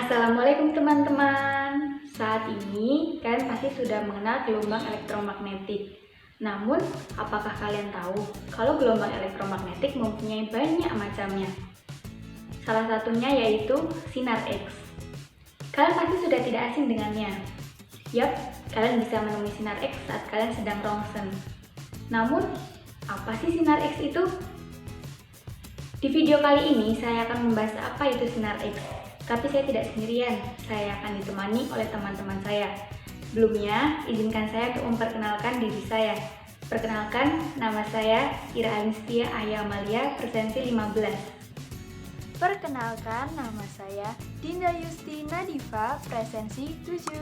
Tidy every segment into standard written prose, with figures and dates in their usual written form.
Assalamualaikum teman-teman. Saat ini kalian pasti sudah mengenal gelombang elektromagnetik. Namun, apakah kalian tahu kalau gelombang elektromagnetik mempunyai banyak macamnya? Salah satunya yaitu sinar X. Kalian pasti sudah tidak asing dengannya. Yap, kalian bisa menemui sinar X saat kalian sedang rongsen. Namun, apa sih sinar X itu? Di video kali ini saya akan membahas apa itu sinar X. Tapi saya tidak sendirian, saya akan ditemani oleh teman-teman saya. Sebelumnya, izinkan saya untuk memperkenalkan diri saya. Perkenalkan, nama saya Ira Alinstia Aya Amalia, presensi 15. Perkenalkan, nama saya Dinda Yustina Diva, presensi 7.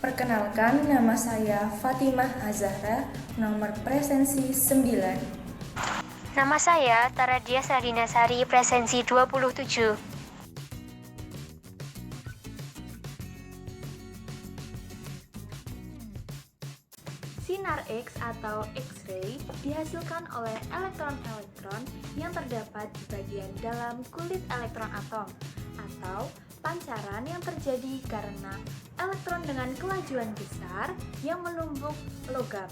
Perkenalkan, nama saya Fatimah Azahra, nomor presensi 9. Nama saya Taradia Sardinasari, presensi 27. Sinar X atau X-ray dihasilkan oleh elektron-elektron yang terdapat di bagian dalam kulit elektron atom atau pancaran yang terjadi karena elektron dengan kelajuan besar yang menumbuk logam.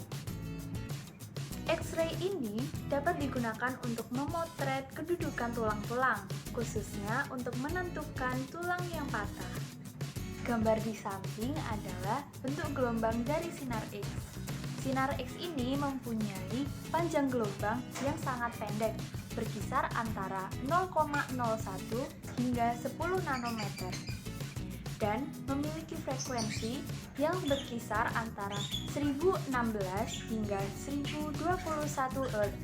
X-ray ini dapat digunakan untuk memotret kedudukan tulang-tulang, khususnya untuk menentukan tulang yang patah. Gambar di samping adalah bentuk gelombang dari sinar X. Sinar X ini mempunyai panjang gelombang yang sangat pendek, berkisar antara 0,01 hingga 10 nanometer, dan memiliki frekuensi yang berkisar antara 1016 hingga 1021 Hz.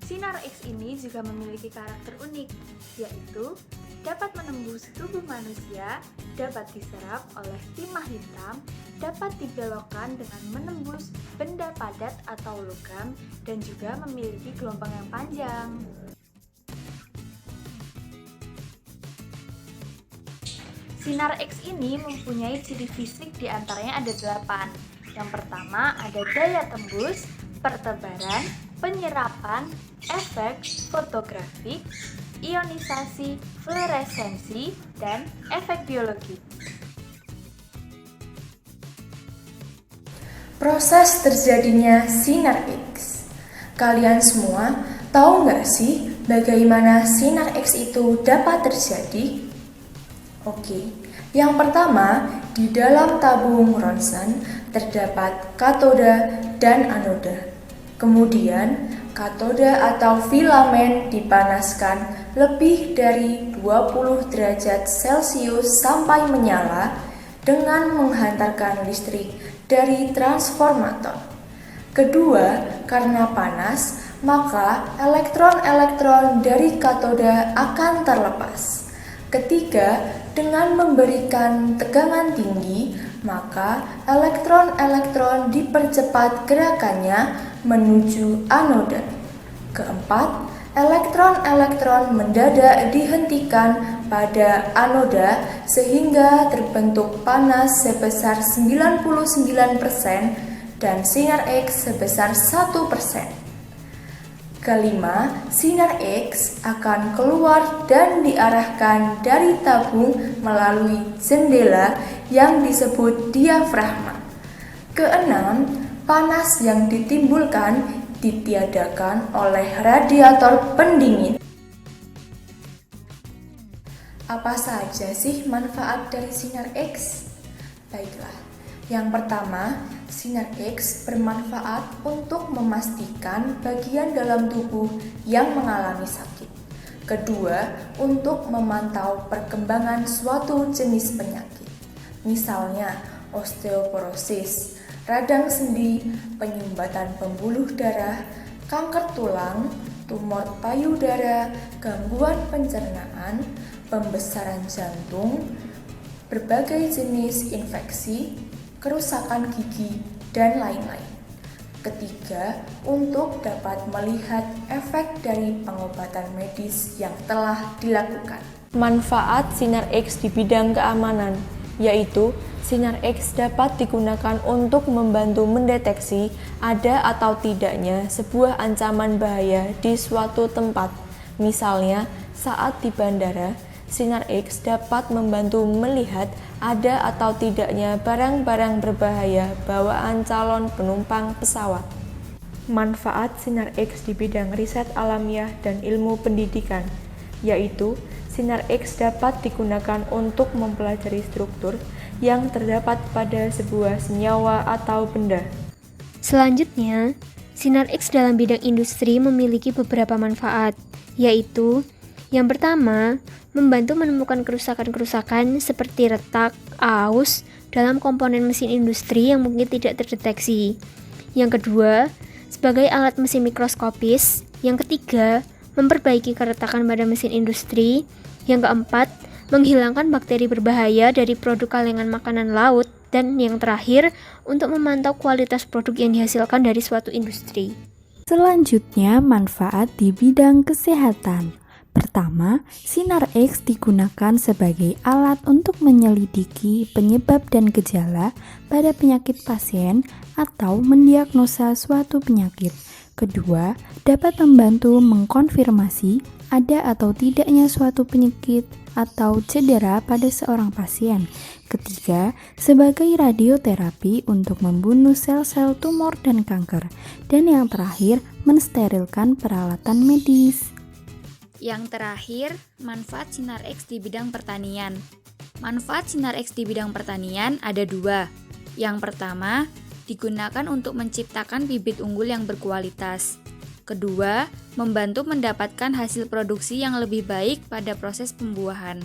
Sinar X ini juga memiliki karakter unik, yaitu dapat menembus tubuh manusia, dapat diserap oleh timah hitam, dapat dibelokkan dengan menembus benda padat atau logam, dan juga memiliki gelombang yang panjang. Sinar X ini mempunyai ciri fisik diantaranya ada 8. Yang pertama ada daya tembus, pertebaran, penyerapan, efek fotografik, ionisasi, fluoresensi, dan efek biologi. Proses terjadinya sinar X. Kalian semua tahu nggak sih bagaimana sinar X itu dapat terjadi? Oke, yang pertama, di dalam tabung ronsen terdapat katoda dan anoda. Kemudian, katoda atau filamen dipanaskan lebih dari 20 derajat Celcius sampai menyala dengan menghantarkan listrik dari transformator. Kedua, karena panas, maka elektron-elektron dari katoda akan terlepas. Ketiga, dengan memberikan tegangan tinggi, maka elektron-elektron dipercepat gerakannya menuju anoda. Keempat, elektron-elektron mendadak dihentikan pada anoda sehingga terbentuk panas sebesar 99% dan sinar X sebesar 1%. Kelima, sinar X akan keluar dan diarahkan dari tabung melalui jendela yang disebut diafragma. Keenam, panas yang ditimbulkan ditiadakan oleh radiator pendingin. Apa saja sih manfaat dari sinar X? Baiklah, yang pertama, sinar X bermanfaat untuk memastikan bagian dalam tubuh yang mengalami sakit. Kedua, untuk memantau perkembangan suatu jenis penyakit, misalnya osteoporosis, radang sendi, penyumbatan pembuluh darah, kanker tulang, tumor payudara, gangguan pencernaan, pembesaran jantung, berbagai jenis infeksi, kerusakan gigi, dan lain-lain. Ketiga, untuk dapat melihat efek dari pengobatan medis yang telah dilakukan. Manfaat sinar X di bidang keamanan, yaitu sinar X dapat digunakan untuk membantu mendeteksi ada atau tidaknya sebuah ancaman bahaya di suatu tempat, Misalnya, saat di bandara, sinar X dapat membantu melihat ada atau tidaknya barang-barang berbahaya bawaan calon penumpang pesawat. Manfaat sinar X di bidang riset alamiah dan ilmu pendidikan, yaitu sinar X dapat digunakan untuk mempelajari struktur yang terdapat pada sebuah senyawa atau benda. Selanjutnya, sinar X dalam bidang industri memiliki beberapa manfaat, yaitu yang pertama, membantu menemukan kerusakan-kerusakan seperti retak, aus dalam komponen mesin industri yang mungkin tidak terdeteksi. Yang kedua, sebagai alat mesin mikroskopis. Yang ketiga, memperbaiki keretakan pada mesin industri. Yang keempat, menghilangkan bakteri berbahaya dari produk kalengan makanan laut. Dan yang terakhir, untuk memantau kualitas produk yang dihasilkan dari suatu industri. Selanjutnya, manfaat di bidang kesehatan. Pertama, sinar X digunakan sebagai alat untuk menyelidiki penyebab dan gejala pada penyakit pasien atau mendiagnosa suatu penyakit. Kedua, dapat membantu mengkonfirmasi ada atau tidaknya suatu penyakit atau cedera pada seorang pasien. Ketiga, sebagai radioterapi untuk membunuh sel-sel tumor dan kanker. Dan yang terakhir, mensterilkan peralatan medis. Yang terakhir, manfaat sinar X di bidang pertanian. Manfaat sinar X di bidang pertanian ada dua. Yang pertama, digunakan untuk menciptakan bibit unggul yang berkualitas. Kedua, membantu mendapatkan hasil produksi yang lebih baik pada proses pembuahan.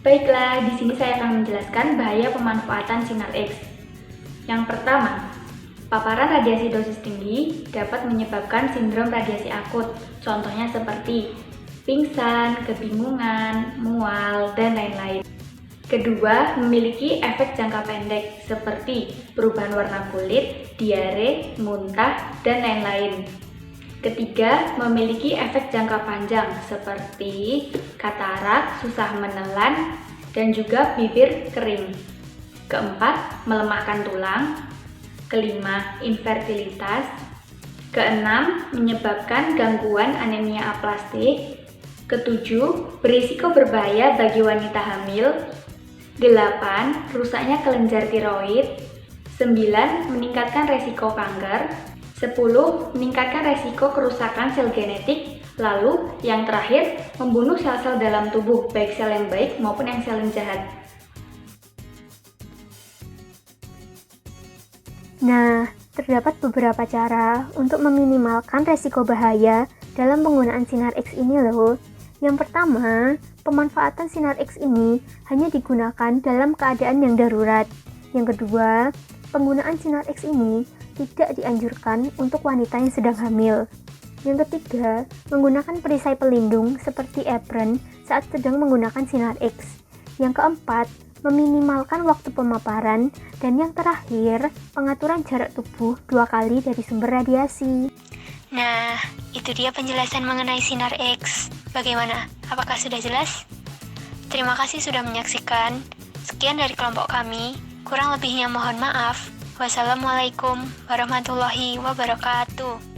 Baiklah, di sini saya akan menjelaskan bahaya pemanfaatan sinar X. Yang pertama, paparan radiasi dosis tinggi dapat menyebabkan sindrom radiasi akut, contohnya seperti pingsan, kebingungan, mual, dan lain-lain. Kedua, memiliki efek jangka pendek seperti perubahan warna kulit, diare, muntah, dan lain-lain. Ketiga, memiliki efek jangka panjang seperti katarak, susah menelan, dan juga bibir kering. Keempat, melemahkan tulang. Kelima, infertilitas. Keenam, menyebabkan gangguan anemia aplastik. Ketujuh, berisiko berbahaya bagi wanita hamil. 8. Rusaknya kelenjar tiroid. 9. Meningkatkan resiko kanker. 10. Meningkatkan resiko kerusakan sel genetik. Lalu, yang terakhir, membunuh sel-sel dalam tubuh, baik sel yang baik maupun yang sel yang jahat. Nah, terdapat beberapa cara untuk meminimalkan resiko bahaya dalam penggunaan sinar X ini loh. Yang pertama, pemanfaatan sinar X ini hanya digunakan dalam keadaan yang darurat. Yang kedua, penggunaan sinar X ini tidak dianjurkan untuk wanita yang sedang hamil. Yang ketiga, menggunakan perisai pelindung seperti apron saat sedang menggunakan sinar X. Yang keempat, meminimalkan waktu pemaparan. Dan yang terakhir, pengaturan jarak tubuh 2 kali dari sumber radiasi. Nah, itu dia penjelasan mengenai sinar X. Bagaimana? Apakah sudah jelas? Terima kasih sudah menyaksikan. Sekian dari kelompok kami. Kurang lebihnya mohon maaf. Wassalamualaikum warahmatullahi wabarakatuh.